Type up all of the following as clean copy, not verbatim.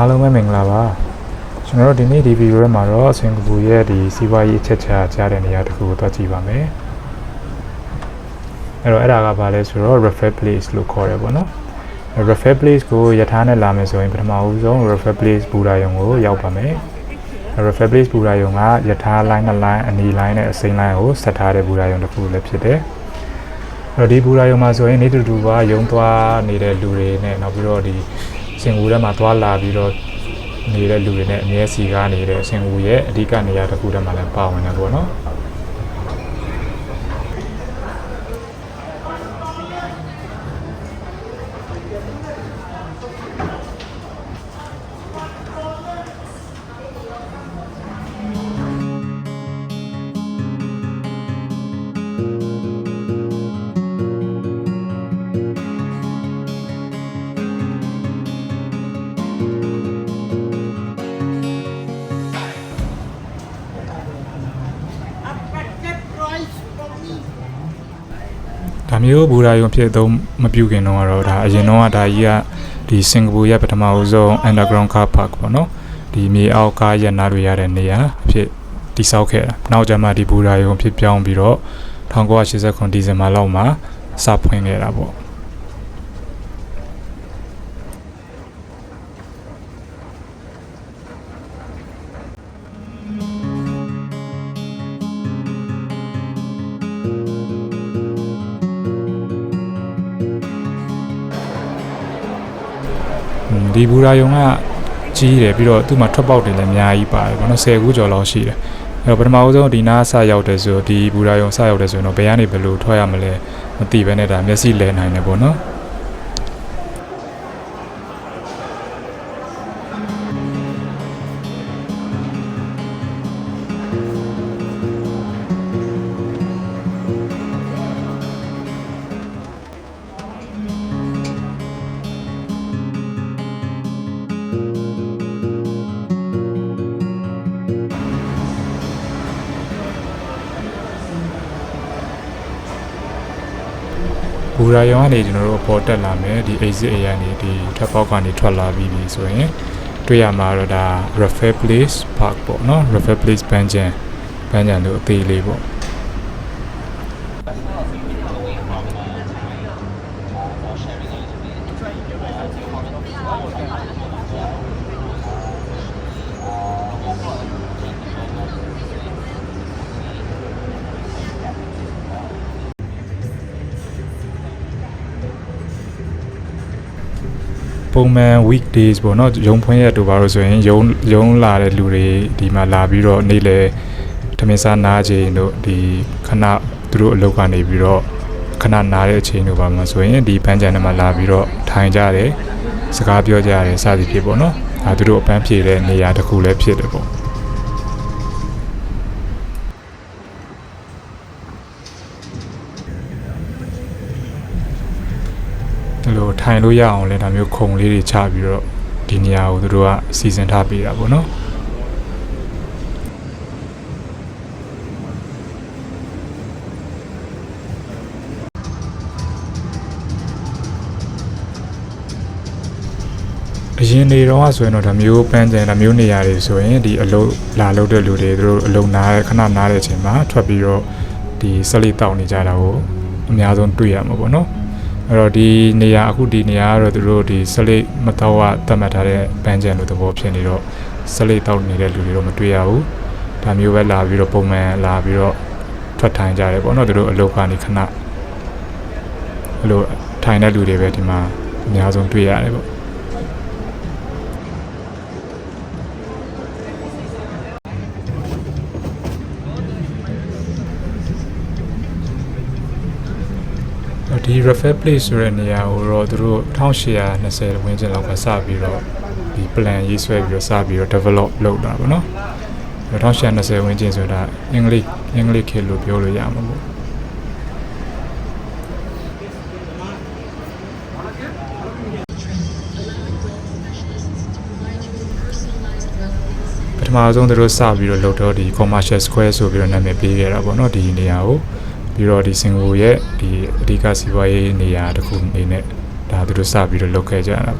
အားလုံးပဲမင်္ဂလာပါကျွန်တော်တို့ဒီနေ့ဒီဗီဒီယိုထဲမှာတော့စင်ကာပူရဲ့ဒီစီးပွားရေးအချက်ချာကြားတဲ့နေရာတစ်ခုကိုတွားကြည့်ပါမယ်အဲ့ဒါကဘာလဲဆိုတော့ Raffles Place လို့ခေါ်တယ်ပေါ့နော် Raffles Place ကိုရထားနဲ့လာမယ်ဆိုရင်ပထမဦးဆုံး Raffles Place ဘူရာယုံကိုရောက်ပါမယ် Raffles Place ဘူရာယုံကရထားလိုင်းနှစ်လိုင်းအနီလိုင်းနဲ့အစိမ်းလိုင်းကိုဆက်ထားတဲ့ဘူရာယုံတစ်ခုလည်းဖြစ်တယ်အဲ့တော့ဒီဘူရာယုံမှာဆိုရင်နေတူပါယုံသွားနေတဲ့လူတွေနဲ့နောက်ပြီးတော့ဒီစင်ကာပူထဲမှာသွားလာပြီးတော့နေတဲ့လူတွေနဲ့အမြဲစီကားနေတဲ့စင်ကာပူရဲ့အဓိကနေရာတစ်ခုတည်းမှာလည်းပါဝင်တယ်ပေါ့နော်ဒါမျိုးဘူရာယုံဖြစ်တော့မပြုခင်တော့ဒါအရင်တော့ဒါကြီးကဒီစင်ကာပူရဲ့ပထမဦးဆုံး underground car park ပေါ့နော်ဒီမြေအောက်ကားရပ်နားတွေရတဲ့နေရာအဖြစ်တည်ဆောက်ခဲ့တာနောက်ကျမှဒီဘူရာယုံဖြစ်ပြောင်းပြီးတော့1989ဒီဇင်ဘာလောက်မှာစဖွင့်ခဲ့တာပေါ့ဒီဘူရာယုံကကြီးတယ်ပြီးတော့သူ့မှာထွက်ပေါက်တွေလည်းအများကြီးပါတယ်ဘာလို့10ခုကျော်လောက်ရှိတယ်အဲ့တော့ပထမဦးဆုံးဒီနားဆရောက်တယ်ဆိုဒီဘူရာယုံဆရောက်တယ်ဆိုရင်တော့ဘယ်ကနေဘယ်လိုထွက်ရမလဲမသိဘဲနဲ့ဒါမျက်စိလဲနိုင်တယ်ပေါ့နော်ဘူရာယုံကနေကျွန်တော်တို့ပေါ်တက်လာမယ်ဒီ exit area နေဒီထွက်ပေါက်ကနေထွက်လာပြီးပြီဆိုရင်တွေ့ရမှာတော့ဒါ Raffles Place Park ပေါ့နော် Raffles Place ဘန်းချန်တို့အသေးလေးပေါ့ပုံမှန် weekdays ပေါ့နော်ရုံဖွင့်ရက်တို့ပါလို့ဆိုရင်ရုံလာတဲ့လူတွေဒီမှာလာပြီးတော့နေ့လေထမင်းစားနားချိန်တို့ဒီခဏသူတို့အလုပ်ကနေပြီးတော့ခဏနားတဲ့အချိန်တို့ပါမှာဆိုရင်ဒီဘန်းချန်ထဲမှာလာပြီးတော့ထိုင်ကြတယ်စကားပြောကြတယ်စသည်ဖြစ်ပေါ့နော်ဒါသူတို့အပန်းဖြေတဲ့နေရာတစ်ခုလည်းဖြစ်တယ်ပေါ့လို့ထိုင်လို့ရအောင်လဲဒါမျိုးခုံလေးတွေချပြီးတော့ဒီနေရာကိုသူတို့ကစီစဉ်ထားပေးတာပေါ့နော်အရင်နေတော့ဆိုရင်တော့ဒါမျိုးပန်းချန်ဒါမျိုးနေရာတွေဆိုရင်ဒီအလုပ်လာလုပ်တဲ့လူတွေသူတို့အလုပ်နားခဏနားတဲ့အချိန်မှာထွက်ပြီးတော့ဒီဆက်လက်တောက်နေကြတာကိုအများဆုံးတွေ့ရမှာပေါ့နော်အဲ့တော့ဒီနေရာအခုဒီနေရာကတော့သူတို့ဒီဆက်လက်မတော့ကတတ်မှတ်ထားတဲ့ဘန်းချန်လိုသဘောဖြစ်နေတော့ဆက်လက်တောက်နေတဲ့လူတွေတော့မတွေ့ရဘူးဒါမျိုးပဲလာပြီးတော့ပုံမှန်လာပြီးတော့ထွက်ထိုင်ကြတယ်ပေါ့နော်သူတို့အလုပ်ကနေခဏအဲ့လိုထိုင်တဲ့လူတွေပဲဒီမှာအများဆုံးတွေ့ရတယ်ပေါ့ဒီ Raffles Place ဆိုတဲ့နေရာကိုတော့သူတို့1820ဝန်းကျင်လောက်ကစပြီးတော့ဒီ plan ရေးဆွဲပြီးတော့စပြီးတော့ develop လုပ်တာပေါ့နော်1820ဝန်းကျင်ဆိုတာအင်္ဂလိပ်ခေတ်လို့ပြောလို့ရမှာပေါ့ပထမဆုံးသူတို့စပြီးတော့လုပ်တော့ဒီ commercial square ဆိုပြီးတော့နာမည်ပေးခဲ့တာပေါ့နော်ဒီနေရာကိုပြီးတော့ဒီစင်ကာပူရဲ့ဒီအဓိကစီးပွားရေးနေရာတစ်ခုအနေနဲ့ဒါသူတို့စပြီးတော့လုပ်ခဲ့ကြတာ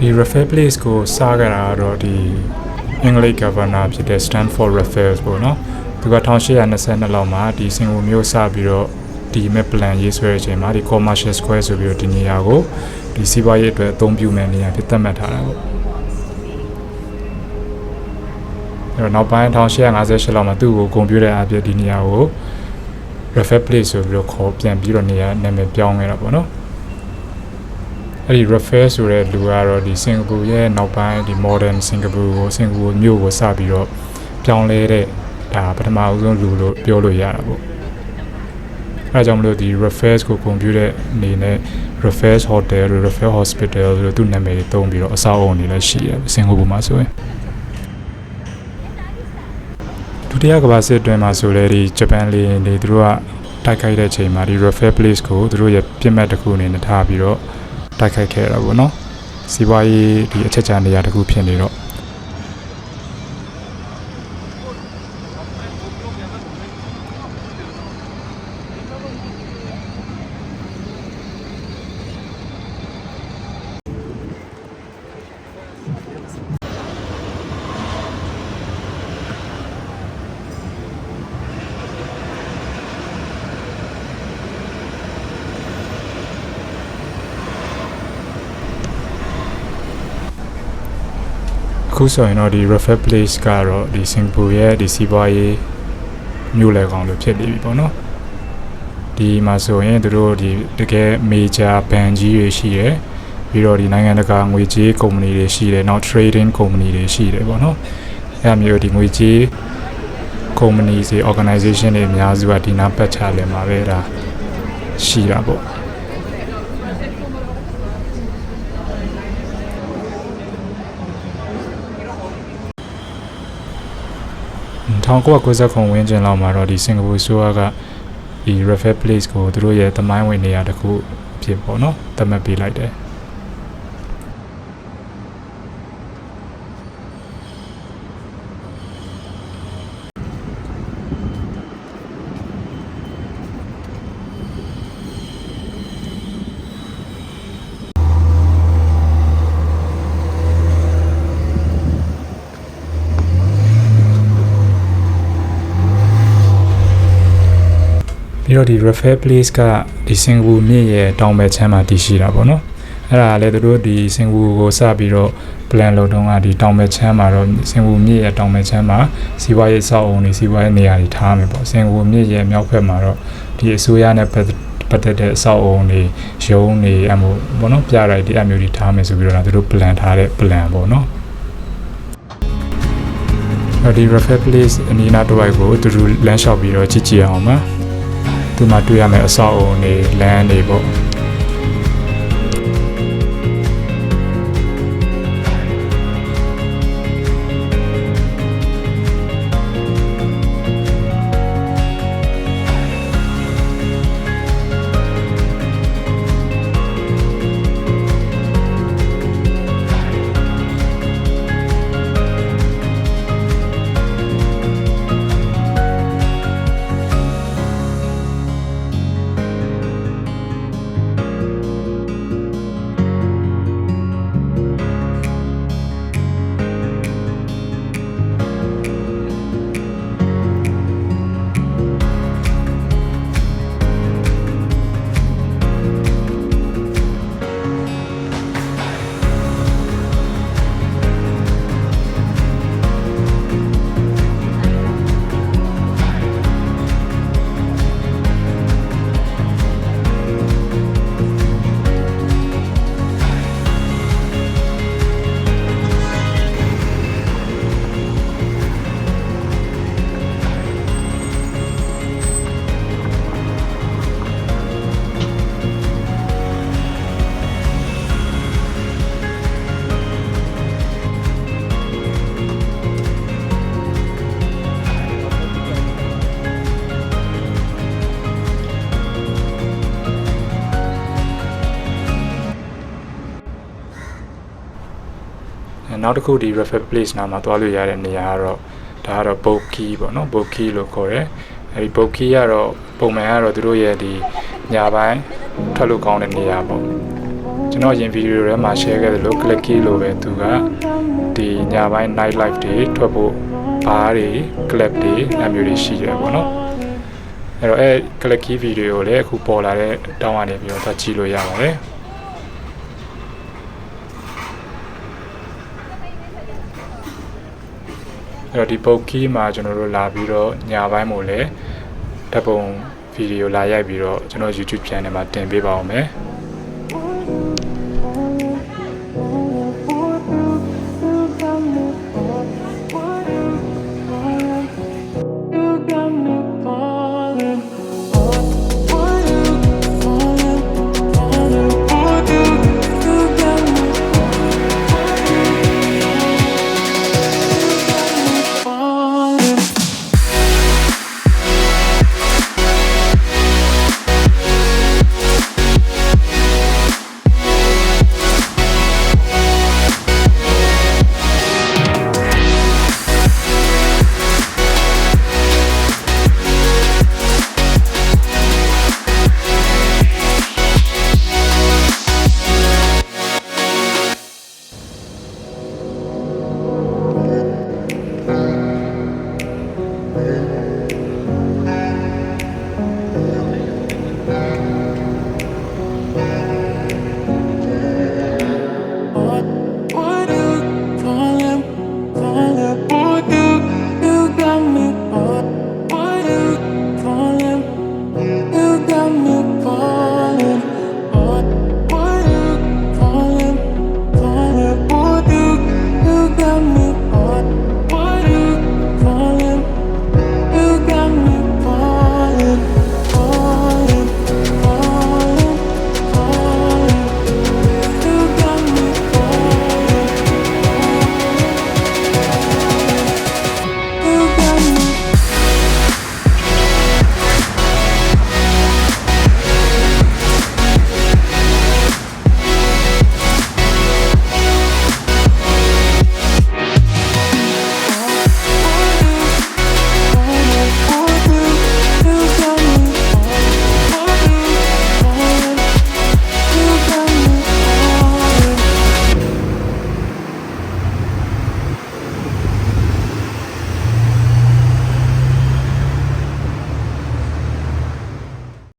ဒီ Rafael Place ကိုစားကြတာတော့ဒီအင်္ဂလိပ် governor ဖြစ်တဲ့ Stanford Raffles ပေါ့နော်သူက1822လောက်မှာဒီစင်ကာပူမြို့စပြီးတော့ဒီ map plan ရေးဆွဲတဲ့အချိန်မှာဒီ commercial square ဆိုပြီးတော့ဒီနေရာကိုဒီစီးပွားရေးအတွက်အသုံးပြုမဲ့နေရာဖြစ်သတ်မှတ်ထားတာပေါ့အဲ့တော့နောက်ပိုင်း1858လောက်မှာသူ့ကိုဂုဏ်ပြုတဲ့အဖြစ်ဒီနေရာကို Rafael Place ဆိုပြီးတော့ခေါ်ပြန်ပြီးတော့နေရာနာမည်ပြောင်းခဲ့တာပေါ့နော်အဲ့ဒီ Rafael ဆိုတဲ့လူကတော့ဒီစင်ကာပူရဲ့နောက်ပိုင်းဒီ modern စင်ကာပူကိုစင်ကာပူမြို့ကိုစပြီးတော့ပြောင်းလဲတဲ့ဒါပထမအဆုံးလူလို့ပြောလို့ရတာပေါ့အဲဒါကြောင့်မလို့ဒီ Rafael ကိုဂုဏ်ပြုတဲ့အနေနဲ့ Rafael Hotel တို့ Rafael Hospital တို့သူ့နာမည်တွေသုံးပြီးတော့အဆောက်အအုံတွေလည်းရှိတယ်စင်ကာပူမှာဆိုရင်ဒုတိယကမ္ဘာစစ်အတွင်းမှာဆိုလေဒီဂျပန်လေယာဉ်တွေသူတို့ကတိုက်ခိုက်တဲ့အချိန်မှာဒီ Rafael Place ကိုသူတို့ရဲ့ပြစ်မှတ်တစ်ခုအနေနဲ့ထားပြီးတော့တိုက်ခိုက်ခဲ့တာပေါ့နော်စီးပွားရေးဒီအချက်ချာနေရာတစ်ခုဖြစ်နေတော့အခုဆိုရင်တော့ဒီ Rafael Place ကတော့ဒီစင်ကာပူရဲ့ဒီစီးပွားရေးမြို့လယ်ကောင်လို့ဖြစ်နေပြီပေါ့နော်ဒီမှာဆိုရင်သူတို့ဒီတကယ် major ဘဏ်ကြီးတွေရှိတယ်ပြီးတော့ဒီနိုင်ငံတကာငွေကြေးကုမ္ပဏီတွေရှိတယ်နောက် trading ကုမ္ပဏီတွေရှိတယ်ပေါ့နော်အဲ့မျိုးဒီငွေကြေးကုမ္ပဏီတွေ organization တွေအများစုကဒီနားပတ်ချလည်မှာပဲဒါရှိတာပေါ့1990ဝန်းကျင်လောက်မှာတော့ဒီစင်ကာပူဆိုကဒီ Rafael Place ကိုသူတို့ရဲ့သမိုင်းဝင်နေရာတစ်ခုဖြစ်ပေါ့နော်သတ်မှတ်ပေးလိုက်တယ်ပြီးတော့ဒီ Rafael Place ကဒီစင်ကာပူမြစ်ရဲ့တောင်ဘက်ခြမ်းမှာတည်ရှိတာပေါ့နော်အဲ့ဒါလည်းသူတို့ဒီစင်ကာပူကိုစပြီးတော့ plan လုပ်တော့ကဒီတောင်ဘက်ခြမ်းမှာတော့စင်ကာပူမြစ်ရဲ့တောင်ဘက်ခြမ်းမှာစီးပွားရေးစောက်အုံတွေစီးပွားရေးနေရာတွေထားမယ်ပေါ့စင်ကာပူမြစ်ရဲ့မြောက်ဘက်မှာတော့ဒီအစိုးရနဲ့ပတ်သက်တဲ့အစောက်အုံတွေရုံးတွေအမျိုးပေါ့နော်ပြရိုက်ဒီအမျိုးတွေထားမယ်ဆိုပြီးတော့သူတို့ plan ထားတဲ့ plan ပေါ့နော်ဒီ Rafael Place အနီးနားတစ်ဝိုက်ကိုသူတို့လမ်းလျှောက်ပြီးတော့ကြည့်ကြည့်အောင်ပါသူမှတွေ့ရမယ့်အဆောက်အအုံတွေလမ်းတွေပေါ့နောက်တစ်ခုဒီ Rafael Place နားမှာသွားလို့ရတဲ့နေရာကတော့ဒါကတော့ Boat Quay ပေါ့နော် Boat Quay လို့ခေါ်တယ်အဲဒီ Boat Quay ကတော့ပုံမှန်ကတော့သူတို့ရဲ့ဒီညပိုင်းထွက်လို့ကောင်းတဲ့နေရာပေါ့ ကျွန်တော်ရင်ဗီဒီယိုထဲမှာ share ခဲ့သလို clicky လို့ပဲသူကဒီညပိုင်း night life တွေထွက်ဖို့ဘားတွေ club တွေအမျိုးတွေရှိတယ်ပေါ့နော်အဲ့တော့clicky video ကိုလည်းအခုပေါ်လာတဲ့တောင်းကနေပြီးတော့သွားကြည့်လို့ရပါတယ်အဲ့တော့ဒီ book key မှာကျွန်တော်တို့လာပြီးတော့ညပိုင်းမို့လဲဓာတ်ပုံဗီဒီယိုလာရိုက်ပြီးတော့ကျွန်တော် YouTube channel မှာတင်ပေးပါအောင်မယ်